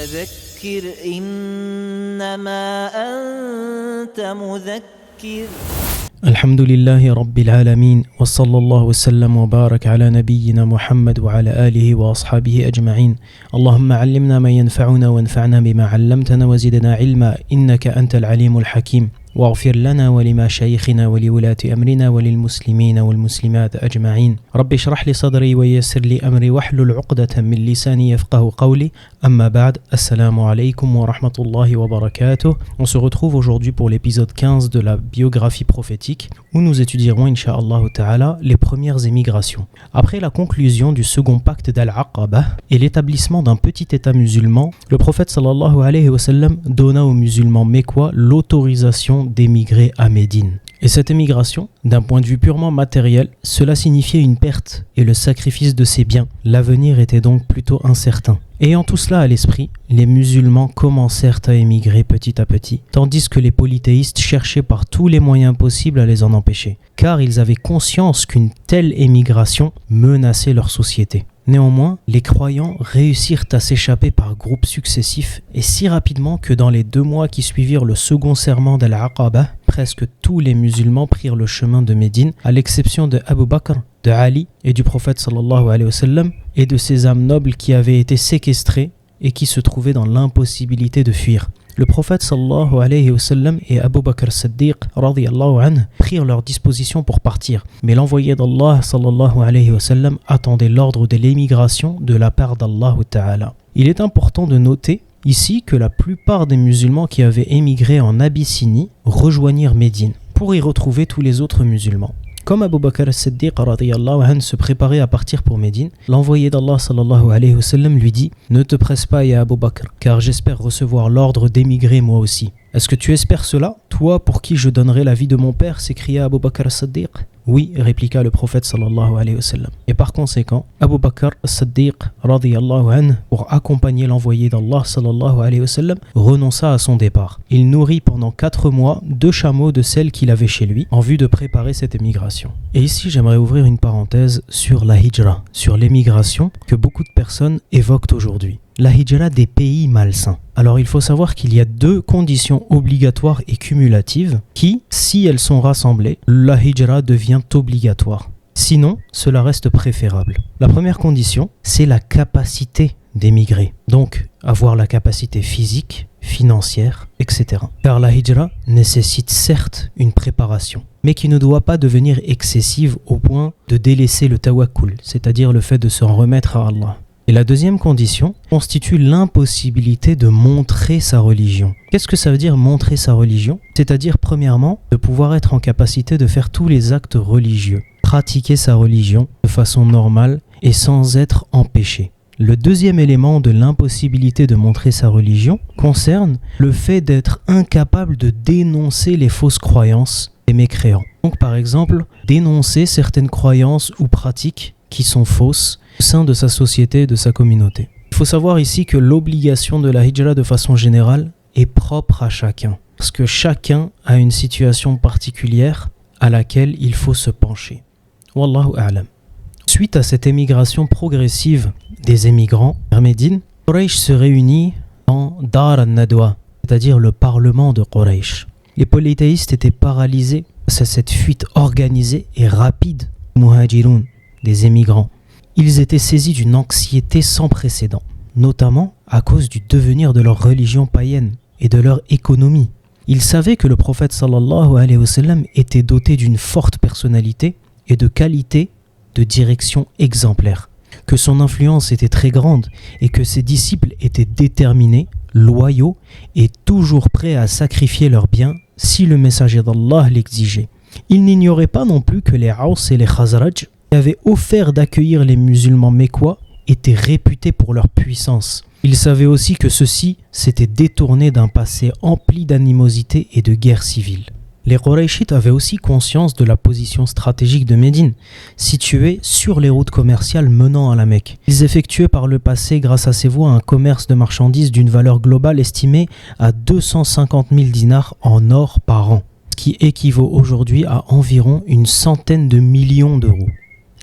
فذكر إنما أنت مذكر الحمد لله رب العالمين وصلى الله وسلم وبارك على نبينا محمد وعلى آله وأصحابه أجمعين. اللهم علمنا ما ينفعنا وانفعنا بما علمتنا وزدنا علما إنك أنت العليم الحكيم. واغفر لنا ولمشايخنا ولولاة أمرنا وللمسلمين والمسلمات أجمعين. رب اشرح لي صدري ويسر لي أمري واحلل عقدة من لساني يفقه قولي. أما بعد, assalamu alaikum wa rahmatullahi wa barakatuh. On se retrouve aujourd'hui pour l'épisode 15 de la biographie prophétique où nous étudierons, incha'Allah ta'ala, les premières émigrations. Après la conclusion du second pacte d'Al-Aqaba et l'établissement d'un petit état musulman, le prophète sallallahu alayhi wa sallam donna aux musulmans mécois l'autorisation d'émigrer à Médine. Et cette émigration, d'un point de vue purement matériel, cela signifiait une perte et le sacrifice de ses biens. L'avenir était donc plutôt incertain. Ayant tout cela à l'esprit, les musulmans commencèrent à émigrer petit à petit, tandis que les polythéistes cherchaient par tous les moyens possibles à les en empêcher, car ils avaient conscience qu'une telle émigration menaçait leur société. Néanmoins, les croyants réussirent à s'échapper par groupes successifs et si rapidement que dans les 2 mois qui suivirent le second serment d'Al-Aqaba, presque tous les musulmans prirent le chemin de Médine, à l'exception de Abu Bakr, de Ali et du prophète sallallahu alayhi wa sallam et de ces âmes nobles qui avaient été séquestrées et qui se trouvaient dans l'impossibilité de fuir. Le prophète sallallahu alayhi wa sallam et Abu Bakr Siddiq radiyallahu anhu prirent leur disposition pour partir, mais l'envoyé d'Allah sallallahu alayhi wa sallam attendait l'ordre de l'émigration de la part d'Allah ta'ala. Il est important de noter ici que la plupart des musulmans qui avaient émigré en Abyssinie rejoignirent Médine pour y retrouver tous les autres musulmans. Comme Abu Bakr as-Siddiq radiyallahu anhu se préparait à partir pour Médine, l'envoyé d'Allah sallallahu alayhi wa sallam lui dit « Ne te presse pas, ya Abu Bakr, car j'espère recevoir l'ordre d'émigrer moi aussi. » « Est-ce que tu espères cela, toi pour qui je donnerai la vie de mon père ?» s'écria Abu Bakr as-Siddiq. « Oui, répliqua le prophète sallallahu alayhi wa sallam. Et par conséquent, Abu Bakr as-Siddiq radiyallahu anhu, pour accompagner l'envoyé d'Allah sallallahu alayhi wa sallam, renonça à son départ. Il nourrit pendant 4 mois 2 chameaux de celles qu'il avait chez lui en vue de préparer cette émigration. Et ici, j'aimerais ouvrir une parenthèse sur la hijra, sur l'émigration que beaucoup de personnes évoquent aujourd'hui. La hijra des pays malsains. Alors il faut savoir qu'il y a 2 conditions obligatoires et cumulatives qui, si elles sont rassemblées, la hijra devient obligatoire. Sinon, cela reste préférable. La première condition, c'est la capacité d'émigrer. Donc, avoir la capacité physique, financière, etc. Car la hijra nécessite certes une préparation, mais qui ne doit pas devenir excessive au point de délaisser le tawakkul, c'est-à-dire le fait de s'en remettre à Allah. Et la deuxième condition constitue l'impossibilité de montrer sa religion. Qu'est-ce que ça veut dire montrer sa religion ? C'est-à-dire premièrement de pouvoir être en capacité de faire tous les actes religieux, pratiquer sa religion de façon normale et sans être empêché. Le deuxième élément de l'impossibilité de montrer sa religion concerne le fait d'être incapable de dénoncer les fausses croyances des mécréants. Donc par exemple, dénoncer certaines croyances ou pratiques qui sont fausses au sein de sa société et de sa communauté. Il faut savoir ici que l'obligation de la hijra de façon générale est propre à chacun, parce que chacun a une situation particulière à laquelle il faut se pencher. Wallahu a'lam. Suite à cette émigration progressive des émigrants vers Médine, Quraysh se réunit dans Dar al-Nadwa, c'est-à-dire le parlement de Quraysh. Les polythéistes étaient paralysés face à cette fuite organisée et rapide des muhajiroun, des émigrants. Ils étaient saisis d'une anxiété sans précédent, notamment à cause du devenir de leur religion païenne et de leur économie. Ils savaient que le prophète sallallahu alayhi wa sallam était doté d'une forte personnalité et de qualités de direction exemplaires, que son influence était très grande et que ses disciples étaient déterminés, loyaux et toujours prêts à sacrifier leurs biens si le messager d'Allah l'exigeait. Ils n'ignoraient pas non plus que les Aws et les Khazraj qui avaient offert d'accueillir les musulmans mécois étaient réputés pour leur puissance. Ils savaient aussi que ceux-ci s'étaient détournés d'un passé empli d'animosité et de guerre civile. Les Qurayshites avaient aussi conscience de la position stratégique de Médine, située sur les routes commerciales menant à la Mecque. Ils effectuaient par le passé, grâce à ces voies, un commerce de marchandises d'une valeur globale estimée à 250 000 dinars en or par an, ce qui équivaut aujourd'hui à environ une centaine de millions d'euros.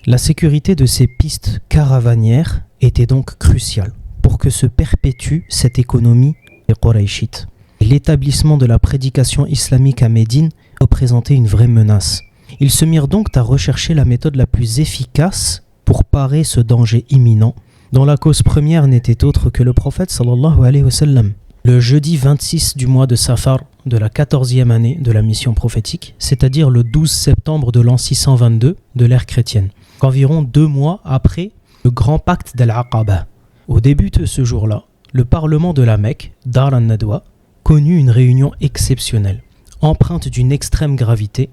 La sécurité de ces pistes caravanières était donc cruciale pour que se perpétue cette économie des Qurayshites. L'établissement de la prédication islamique à Médine représentait une vraie menace. Ils se mirent donc à rechercher la méthode la plus efficace pour parer ce danger imminent, dont la cause première n'était autre que le prophète sallallahu alayhi wa sallam. Le jeudi 26 du mois de Safar de la 14e année de la mission prophétique, c'est-à-dire le 12 septembre de l'an 622 de l'ère chrétienne, environ 2 mois après le grand pacte d'Al-Aqaba. Au début de ce jour-là, le parlement de la Mecque, Dar al-Nadwa, connut une réunion exceptionnelle, empreinte d'une extrême gravité,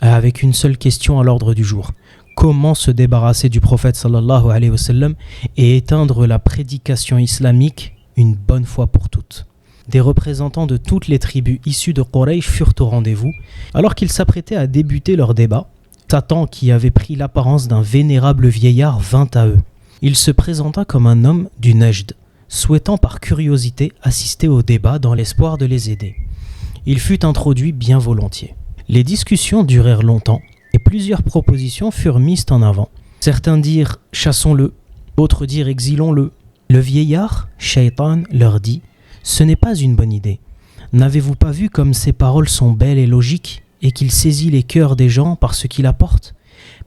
avec une seule question à l'ordre du jour. Comment se débarrasser du prophète sallallahu alayhi wa sallam et éteindre la prédication islamique une bonne fois pour toutes. Des représentants de toutes les tribus issues de Quraysh furent au rendez-vous. Alors qu'ils s'apprêtaient à débuter leur débat, Satan, qui avait pris l'apparence d'un vénérable vieillard, vint à eux. Il se présenta comme un homme du Najd, souhaitant par curiosité assister au débat dans l'espoir de les aider. Il fut introduit bien volontiers. Les discussions durèrent longtemps et plusieurs propositions furent mises en avant. Certains dirent « chassons-le », d'autres dirent « exilons-le ». Le vieillard, Shaitan, leur dit « ce n'est pas une bonne idée. N'avez-vous pas vu comme ces paroles sont belles et logiques et qu'il saisit les cœurs des gens par ce qu'il apporte ?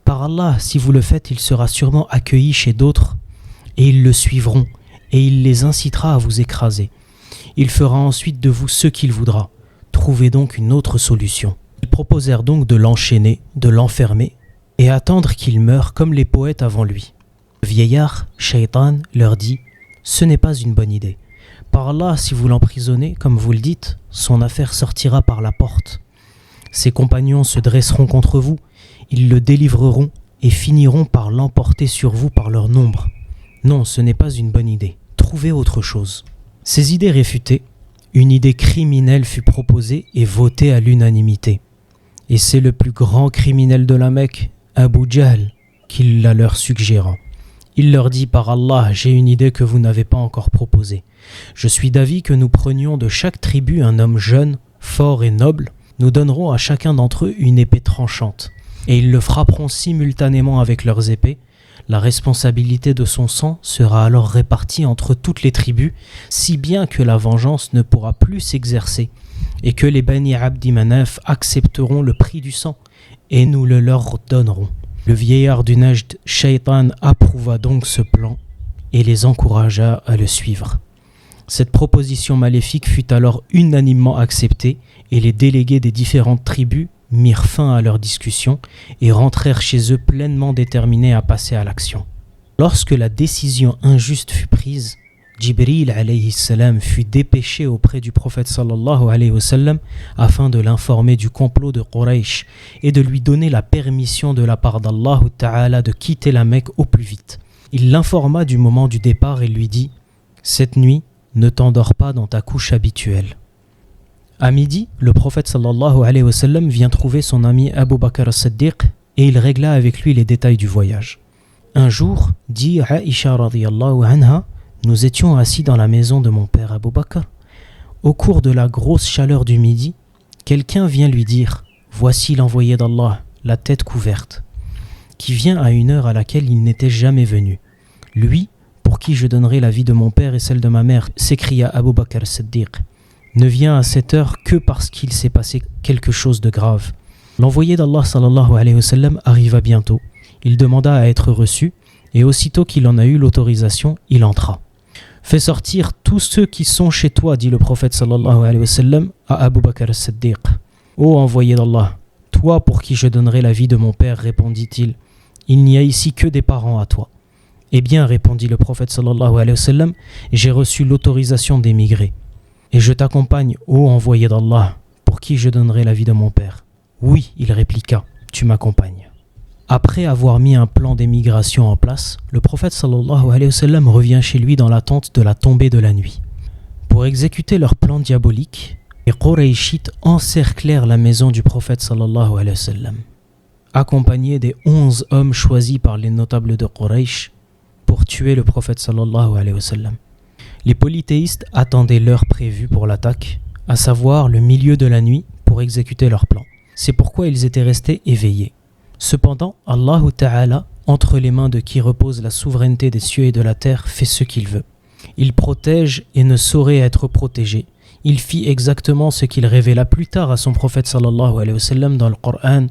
Par Allah, si vous le faites, il sera sûrement accueilli chez d'autres et ils le suivront et il les incitera à vous écraser. Il fera ensuite de vous ce qu'il voudra. Trouvez donc une autre solution. » Ils proposèrent donc de l'enchaîner, de l'enfermer et attendre qu'il meure comme les poètes avant lui. Le vieillard, Shaitan, leur dit « ce n'est pas une bonne idée. Par Allah, si vous l'emprisonnez, comme vous le dites, son affaire sortira par la porte. Ses compagnons se dresseront contre vous, ils le délivreront et finiront par l'emporter sur vous par leur nombre. Non, ce n'est pas une bonne idée. Trouvez autre chose. » Ces idées réfutées, une idée criminelle fut proposée et votée à l'unanimité. Et c'est le plus grand criminel de la Mecque, Abu Jahl, qui la leur suggéra. Il leur dit « Par Allah, j'ai une idée que vous n'avez pas encore proposée. Je suis d'avis que nous prenions de chaque tribu un homme jeune, fort et noble. Nous donnerons à chacun d'entre eux une épée tranchante. Et ils le frapperont simultanément avec leurs épées. La responsabilité de son sang sera alors répartie entre toutes les tribus, si bien que la vengeance ne pourra plus s'exercer, et que les Bani Abdi Manaf accepteront le prix du sang, et nous le leur donnerons. » Le vieillard du Najd, Shaitan, approuva donc ce plan et les encouragea à le suivre. Cette proposition maléfique fut alors unanimement acceptée et les délégués des différentes tribus mirent fin à leur discussion et rentrèrent chez eux pleinement déterminés à passer à l'action. Lorsque la décision injuste fut prise, Jibril alayhi salam fut dépêché auprès du prophète sallallahu alayhi wa sallam afin de l'informer du complot de Quraysh et de lui donner la permission de la part d'Allah Ta'ala de quitter la Mecque au plus vite. Il l'informa du moment du départ et lui dit « Cette nuit, ne t'endors pas dans ta couche habituelle. » À midi, le prophète sallallahu alayhi wa sallam vient trouver son ami Abu Bakr as-Siddiq et il régla avec lui les détails du voyage. Un jour, dit Aïcha radiyallahu anha, nous étions assis dans la maison de mon père Abu Bakr. Au cours de la grosse chaleur du midi, quelqu'un vient lui dire « Voici l'envoyé d'Allah, la tête couverte, qui vient à une heure à laquelle il n'était jamais venu. Lui, pour qui je donnerai la vie de mon père et celle de ma mère, s'écria Abu Bakr as-Siddiq, ne vient à cette heure que parce qu'il s'est passé quelque chose de grave. » L'envoyé d'Allah sallallahu alayhi wa sallam arriva bientôt. Il demanda à être reçu et aussitôt qu'il en a eu l'autorisation, il entra. « Fais sortir tous ceux qui sont chez toi, dit le prophète sallallahu alayhi wa sallam à Abu Bakr as-Siddiq. Ô envoyé d'Allah, toi pour qui je donnerai la vie de mon père, répondit-il, il n'y a ici que des parents à toi. Eh bien, répondit le prophète sallallahu alayhi wa sallam, j'ai reçu l'autorisation d'émigrer. Et je t'accompagne, ô envoyé d'Allah, pour qui je donnerai la vie de mon père. Oui, il répliqua, tu m'accompagnes. Après avoir mis un plan d'émigration en place, le prophète sallallahu alayhi wa sallam revient chez lui dans l'attente de la tombée de la nuit. Pour exécuter leur plan diabolique, les Qurayshites encerclèrent la maison du prophète sallallahu alayhi wa sallam, accompagnés des 11 hommes choisis par les notables de Quraysh pour tuer le prophète sallallahu alayhi wa sallam. Les polythéistes attendaient l'heure prévue pour l'attaque, à savoir le milieu de la nuit pour exécuter leur plan. C'est pourquoi ils étaient restés éveillés. Cependant, Allah Ta'ala, entre les mains de qui repose la souveraineté des cieux et de la terre, fait ce qu'il veut. Il protège et ne saurait être protégé. Il fit exactement ce qu'il révéla plus tard à son prophète sallallahu alayhi wa sallam dans le Coran,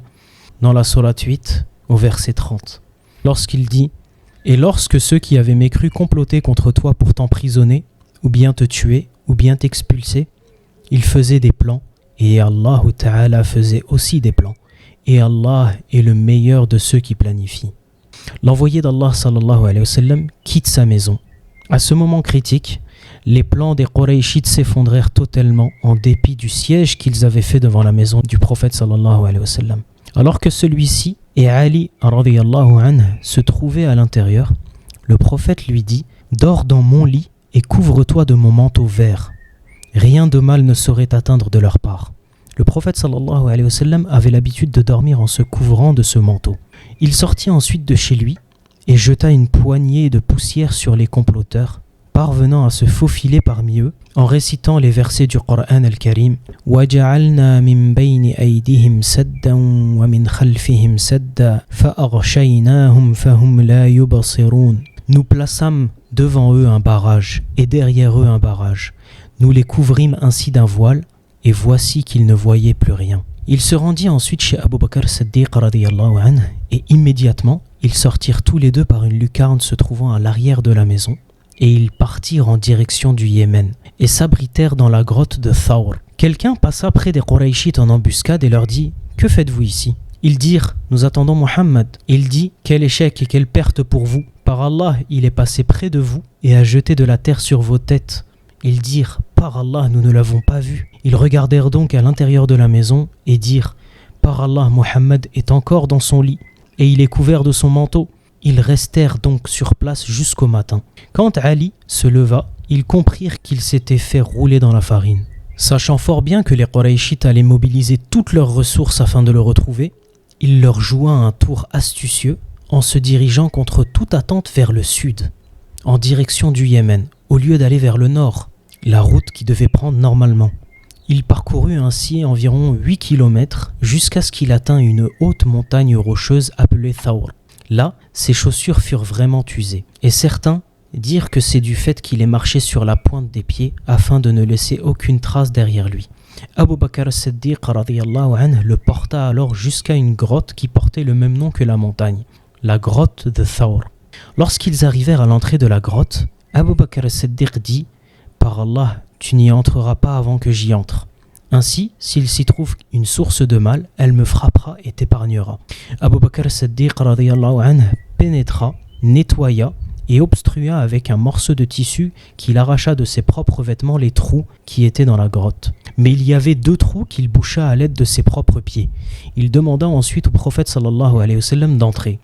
dans la sourate 8, au verset 30. Lorsqu'il dit « Et lorsque ceux qui avaient mécru complotaient contre toi pour t'emprisonner, ou bien te tuer, ou bien t'expulser, ils faisaient des plans, et Allah Ta'ala faisait aussi des plans. Et Allah est le meilleur de ceux qui planifient. » L'envoyé d'Allah sallallahu alayhi wa sallam quitte sa maison. À ce moment critique, les plans des Qurayshites s'effondrèrent totalement en dépit du siège qu'ils avaient fait devant la maison du prophète sallallahu alayhi wa sallam. Alors que celui-ci et Ali radiyallahu anhu se trouvaient à l'intérieur, le prophète lui dit « Dors dans mon lit et couvre-toi de mon manteau vert. Rien de mal ne saurait t'atteindre de leur part. » Le prophète sallallahu alayhi wa sallam avait l'habitude de dormir en se couvrant de ce manteau. Il sortit ensuite de chez lui et jeta une poignée de poussière sur les comploteurs, parvenant à se faufiler parmi eux en récitant les versets du Coran al-Karim وَجَعَلْنَا مِنْ بَيْنِ أَيْدِهِمْ سَدًّا وَمِنْ خَلْفِهِمْ سَدًّا فَأَغْشَيْنَاهُمْ فَهُمْ لَا يُبْصِرُونَ. Nous plaçâmes devant eux un barrage et derrière eux un barrage. Nous les couvrîmes ainsi d'un voile et voici qu'ils ne voyaient plus rien. Il se rendit ensuite chez Abu Bakr Siddiq radiyallahu anhu et immédiatement ils sortirent tous les deux par une lucarne se trouvant à l'arrière de la maison et ils partirent en direction du Yémen et s'abritèrent dans la grotte de Thawr. Quelqu'un passa près des Qurayshites en embuscade et leur dit « Que faites-vous ici ?» Ils dirent « Nous attendons Muhammad. » Il dit « Quel échec et quelle perte pour vous. Par Allah, il est passé près de vous et a jeté de la terre sur vos têtes. » Ils dirent « Par Allah, nous ne l'avons pas vu. » Ils regardèrent donc à l'intérieur de la maison et dirent « Par Allah, Muhammad est encore dans son lit et il est couvert de son manteau. » Ils restèrent donc sur place jusqu'au matin. Quand Ali se leva, ils comprirent qu'il s'était fait rouler dans la farine. Sachant fort bien que les Qurayshites allaient mobiliser toutes leurs ressources afin de le retrouver, il leur joua un tour astucieux en se dirigeant contre toute attente vers le sud, en direction du Yémen, au lieu d'aller vers le nord, la route qu'il devait prendre normalement. Il parcourut ainsi environ 8 km jusqu'à ce qu'il atteigne une haute montagne rocheuse appelée Thawr. Là, ses chaussures furent vraiment usées, et certains dirent que c'est du fait qu'il ait marché sur la pointe des pieds afin de ne laisser aucune trace derrière lui. Abu Bakr as-Siddiq radiyallahu anhu le porta alors jusqu'à une grotte qui portait le même nom que la montagne, la grotte de Thawr. Lorsqu'ils arrivèrent à l'entrée de la grotte, Abu Bakr as-Siddiq dit « Par Allah, tu n'y entreras pas avant que j'y entre. Ainsi, s'il s'y trouve une source de mal, elle me frappera et t'épargnera. » Abu Bakr as-Siddiq radiyallahu anhu pénétra, nettoya et obstrua avec un morceau de tissu qu'il arracha de ses propres vêtements les trous qui étaient dans la grotte. Mais il y avait 2 trous qu'il boucha à l'aide de ses propres pieds. Il demanda ensuite au prophète sallallahu alayhi wa sallam d'entrer.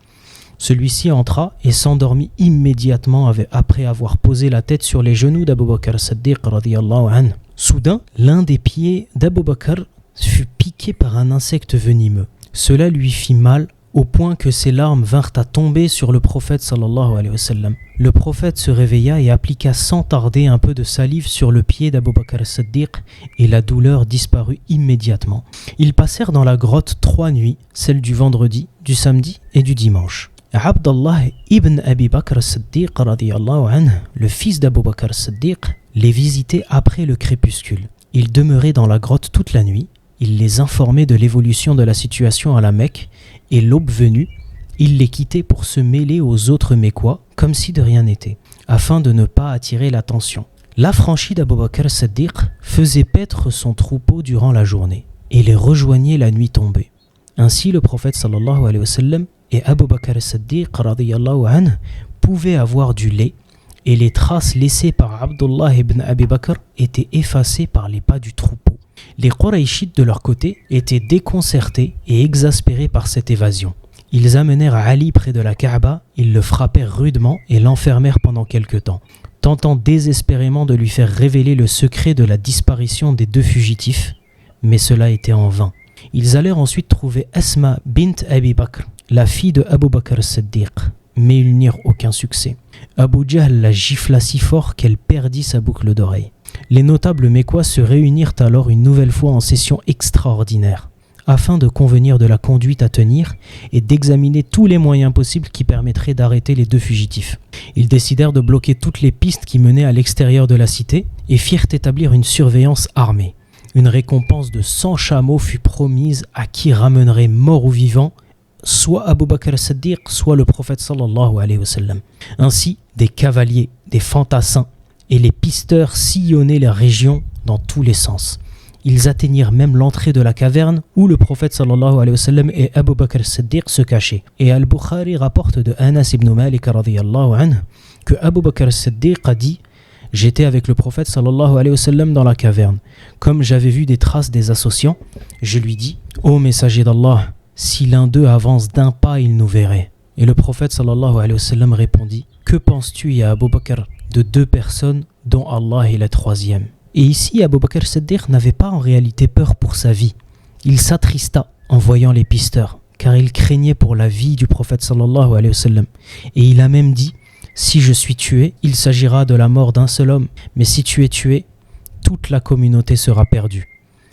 Celui-ci entra et s'endormit immédiatement après avoir posé la tête sur les genoux d'Abu Bakr as-Siddiq radiyallahu anhu. Soudain, l'un des pieds d'Abu Bakr fut piqué par un insecte venimeux. Cela lui fit mal au point que ses larmes vinrent à tomber sur le prophète sallallahu alayhi wa sallam. Le prophète se réveilla et appliqua sans tarder un peu de salive sur le pied d'Abu Bakr as-Siddiq et la douleur disparut immédiatement. Ils passèrent dans la grotte 3 nuits, celle du vendredi, du samedi et du dimanche. Abdallah ibn Abi Bakr as-Siddiq radiyallahu anhu, le fils d'Abu Bakr as-Siddiq, les visitait après le crépuscule. Il demeurait dans la grotte toute la nuit, il les informait de l'évolution de la situation à la Mecque et l'aube venue, il les quittait pour se mêler aux autres Mécois comme si de rien n'était, afin de ne pas attirer l'attention. L'affranchi d'Abu Bakr as-Siddiq faisait paître son troupeau durant la journée et les rejoignait la nuit tombée. Ainsi le prophète sallallahu alayhi wa sallam et Abu Bakr as-Siddiq radiyallahu anhu pouvaient avoir du lait et les traces laissées par Abdullah ibn Abi Bakr étaient effacées par les pas du troupeau. Les Qurayshites de leur côté étaient déconcertés et exaspérés par cette évasion. Ils amenèrent Ali près de la Kaaba, ils le frappèrent rudement et l'enfermèrent pendant quelque temps, tentant désespérément de lui faire révéler le secret de la disparition des 2 fugitifs, mais cela était en vain. Ils allèrent ensuite trouver Asma bint Abi Bakr, la fille de Abu Bakr as-Siddiq, mais ils n'eurent aucun succès. Abu Jahl la gifla si fort qu'elle perdit sa boucle d'oreille. Les notables mécois se réunirent alors une nouvelle fois en session extraordinaire. afin de convenir de la conduite à tenir et d'examiner tous les moyens possibles qui permettraient d'arrêter les deux fugitifs. Ils décidèrent de bloquer toutes les pistes qui menaient à l'extérieur de la cité et firent établir une surveillance armée. Une récompense de 100 chameaux fut promise à qui ramènerait mort ou vivant soit Abu Bakr as-Siddiq, soit le prophète sallallahu alayhi wa sallam. Ainsi, des cavaliers, des fantassins et les pisteurs sillonnaient la région dans tous les sens. Ils atteignirent même l'entrée de la caverne où le prophète sallallahu alayhi wa sallam et Abu Bakr as-Siddiq se cachaient. Et Al-Bukhari rapporte de Anas ibn Malik radiyallahu anhu que Abu Bakr as-Siddiq a dit: j'étais avec le prophète sallallahu alayhi wa sallam dans la caverne. Comme j'avais vu des traces des associants, je lui dis: ô messager d'Allah, si l'un d'eux avance d'un pas, il nous verrait. Et le prophète sallallahu alayhi wa sallam répondit: que penses-tu, ya Abu Bakr, de deux personnes dont Allah est la troisième? Et ici, Abu Bakr Siddiq n'avait pas en réalité peur pour sa vie. Il s'attrista en voyant les pisteurs, car il craignait pour la vie du prophète sallallahu alayhi wa sallam. Et il a même dit: si je suis tué, il s'agira de la mort d'un seul homme, mais si tu es tué, toute la communauté sera perdue.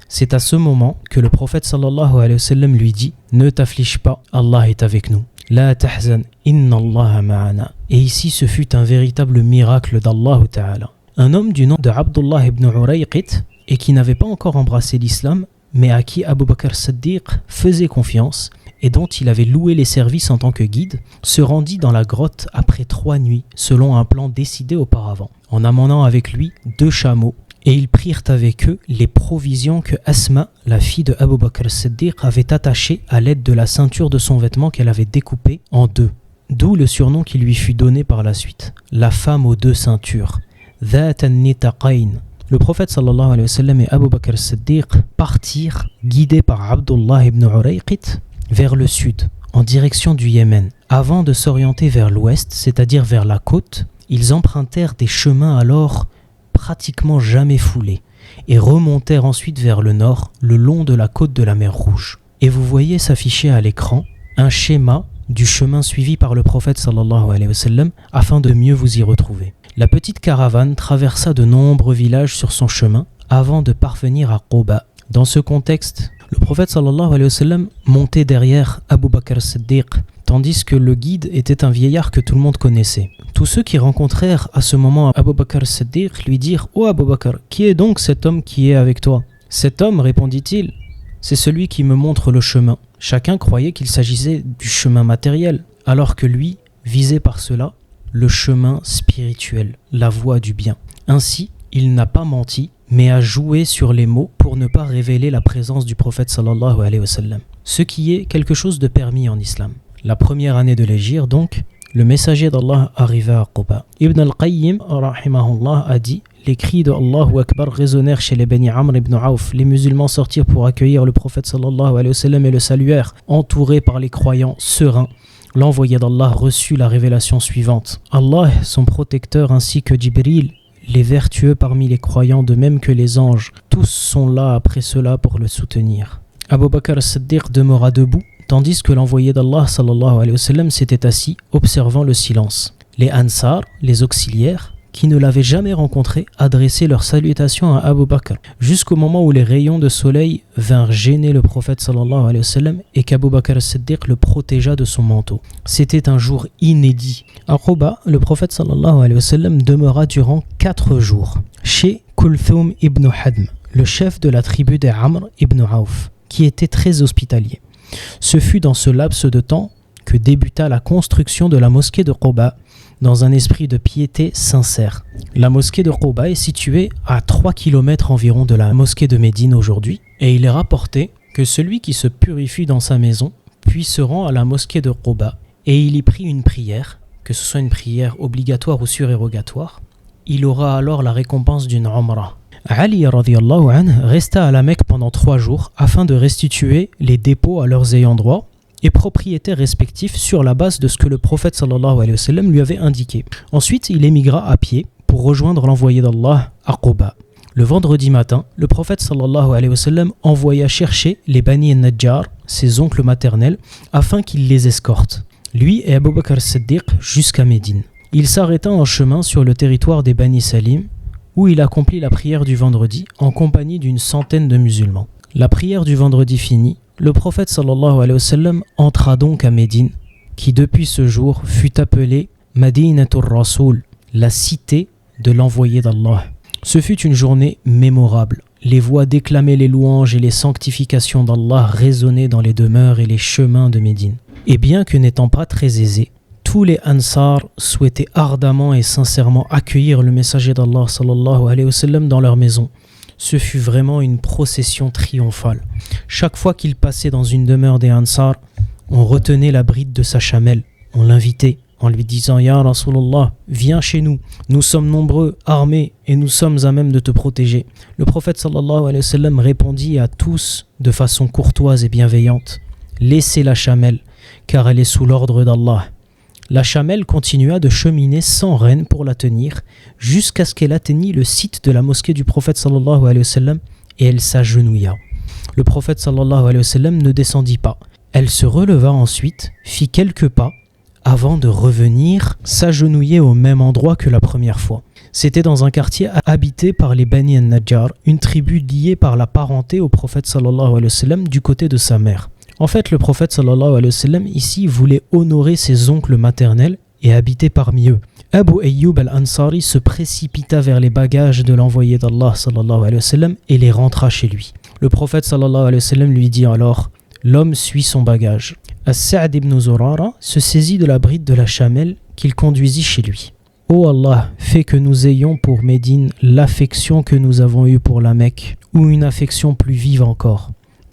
C'est à ce moment que le prophète sallallahu alayhi wa sallam lui dit: ne t'afflige pas, Allah est avec nous. La tahzan, inna Allah ma'ana. Et ici, ce fut un véritable miracle d'Allah Ta'ala. Un homme du nom de Abdullah ibn Urayqit, et qui n'avait pas encore embrassé l'islam, mais à qui Abu Bakr Siddiq faisait confiance et dont il avait loué les services en tant que guide, se rendit dans la grotte après 3 nuits, selon un plan décidé auparavant, en amenant avec lui 2 chameaux, et ils prirent avec eux les provisions que Asma, la fille de Abu Bakr Siddiq, avait attachées à l'aide de la ceinture de son vêtement qu'elle avait découpée en 2. D'où le surnom qui lui fut donné par la suite, la femme aux 2 ceintures. Dhat an-nitaqayn. Le prophète sallallahu alayhi wa sallam et Abu Bakr Siddiq partirent, guidés par Abdullah ibn Urayqit, vers le sud, en direction du Yémen. Avant de s'orienter vers l'ouest, c'est-à-dire vers la côte, ils empruntèrent des chemins alors pratiquement jamais foulés et remontèrent ensuite vers le nord, le long de la côte de la mer Rouge. Et vous voyez s'afficher à l'écran un schéma du chemin suivi par le prophète sallallahu alayhi wa sallam afin de mieux vous y retrouver. La petite caravane traversa de nombreux villages sur son chemin avant de parvenir à Quba. Dans ce contexte, le prophète sallallahu alayhi wa sallam montait derrière Abu Bakr Siddiq, tandis que le guide était un vieillard que tout le monde connaissait. Tous ceux qui rencontrèrent à ce moment Abu Bakr Siddiq lui dirent: « Ô Abu Bakr, qui est donc cet homme qui est avec toi ?» Cet homme, répondit-il, c'est celui qui me montre le chemin. Chacun croyait qu'il s'agissait du chemin matériel, alors que lui visait par cela le chemin spirituel, la voie du bien. Ainsi, il n'a pas menti, mais a joué sur les mots pour ne pas révéler la présence du prophète sallallahu alayhi wa sallam. Ce qui est quelque chose de permis en islam. La première année de l'hégire, donc, le messager d'Allah arriva à Quba. Ibn al-Qayyim, rahimahullah, a dit: les cris de Allahu Akbar résonnèrent chez les Bani Amr ibn Auf. Les musulmans sortirent pour accueillir le prophète sallallahu alayhi wa sallam et le saluèrent, entourés par les croyants sereins. L'envoyé d'Allah reçut la révélation suivante: Allah, son protecteur, ainsi que Jibril, les vertueux parmi les croyants, de même que les anges, tous sont là après cela pour le soutenir. Abu Bakr as-Siddiq demeura debout, tandis que l'envoyé d'Allah sallallahu alayhi wa sallam s'était assis, observant le silence. Les Ansar, les auxiliaires, qui ne l'avaient jamais rencontré, adressaient leurs salutations à Abu Bakr, jusqu'au moment où les rayons de soleil vinrent gêner le prophète sallallahu alayhi wa sallam et qu'Abu Bakr as-Siddiq le protégea de son manteau. C'était un jour inédit. À Quba, le prophète sallallahu alayhi wa sallam demeura durant 4 jours chez Kulthum ibn Hadm, le chef de la tribu des Amr ibn Auf, qui était très hospitalier. Ce fut dans ce laps de temps que débuta la construction de la mosquée de Quba, dans un esprit de piété sincère. La mosquée de Quba est située à 3 km environ de la mosquée de Médine aujourd'hui, et il est rapporté que celui qui se purifie dans sa maison puis se rend à la mosquée de Quba et il y prie une prière, que ce soit une prière obligatoire ou surérogatoire, il aura alors la récompense d'une umrah. Ali radiyallahu anhu resta à la Mecque pendant 3 jours afin de restituer les dépôts à leurs ayants droit et propriétaires respectifs sur la base de ce que le prophète sallallahu alayhi wa sallam lui avait indiqué. Ensuite, il émigra à pied pour rejoindre l'envoyé d'Allah à Quba. Le vendredi matin, le prophète sallallahu alayhi wa sallam envoya chercher les Bani al-Najjar, ses oncles maternels, afin qu'ils les escortent, lui et Abu Bakr as-Siddiq, jusqu'à Médine. Il s'arrêta en chemin sur le territoire des Bani Salim, où il accomplit la prière du vendredi en compagnie d'une centaine de musulmans. La prière du vendredi finie, Le prophète sallallahu alayhi wa sallam entra donc à Médine, qui depuis ce jour fut appelée Madinatul Rasoul, la cité de l'envoyé d'Allah. Ce fut une journée mémorable. Les voix déclamaient les louanges et les sanctifications d'Allah résonnaient dans les demeures et les chemins de Médine. Et bien que n'étant pas très aisés, tous les Ansar souhaitaient ardemment et sincèrement accueillir le messager d'Allah sallallahu alayhi wa sallam dans leur maison. Ce fut vraiment une procession triomphale. Chaque fois qu'il passait dans une demeure des Ansar, on retenait la bride de sa chamelle, on l'invitait en lui disant « Ya Rasulallah, viens chez nous, nous sommes nombreux, armés et nous sommes à même de te protéger ». Le prophète sallallahu alayhi wa sallam répondit à tous de façon courtoise et bienveillante « Laissez la chamelle, car elle est sous l'ordre d'Allah ». La chamelle continua de cheminer sans rêne pour la tenir, jusqu'à ce qu'elle atteignit le site de la mosquée du prophète sallallahu alayhi wa sallam et elle s'agenouilla. Le prophète sallallahu alayhi wa sallam ne descendit pas. Elle se releva ensuite, fit quelques pas, avant de revenir s'agenouiller au même endroit que la première fois. C'était dans un quartier habité par les Bani al-Najjar, une tribu liée par la parenté au prophète sallallahu alayhi wa sallam du côté de sa mère. En fait, le prophète sallallahu alayhi wa sallam ici voulait honorer ses oncles maternels et habiter parmi eux. Abu Ayyub al-Ansari se précipita vers les bagages de l'envoyé d'Allah sallallahu alayhi wa sallam et les rentra chez lui. Le prophète sallallahu alayhi wa sallam lui dit alors « L'homme suit son bagage ». As-Sa'd ibn Zurara se saisit de la bride de la chamelle qu'il conduisit chez lui. « Ô Allah, fais que nous ayons pour Médine l'affection que nous avons eue pour la Mecque, ou une affection plus vive encore.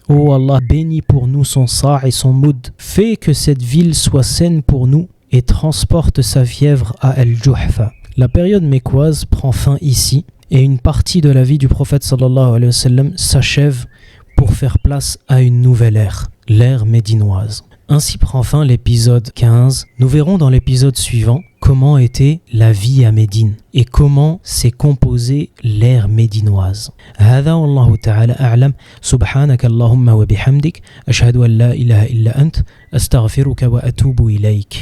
Ô Allah, bénis pour nous son sa' et son moud. Fais que cette ville soit saine pour nous et transporte sa fièvre à Al-Juhfa. » La période mécoise prend fin ici et une partie de la vie du prophète sallallahu alayhi wa sallam s'achève pour faire place à une nouvelle ère, l'ère médinoise. Ainsi prend fin l'épisode 15. Nous verrons dans l'épisode suivant comment était la vie à Médine et comment s'est composée l'ère médinoise. هذا والله تعالى أعلم. سبحانك اللهم وبحمدك أشهد أن لا إله إلا أنت أستغفرك وأتوب إليك.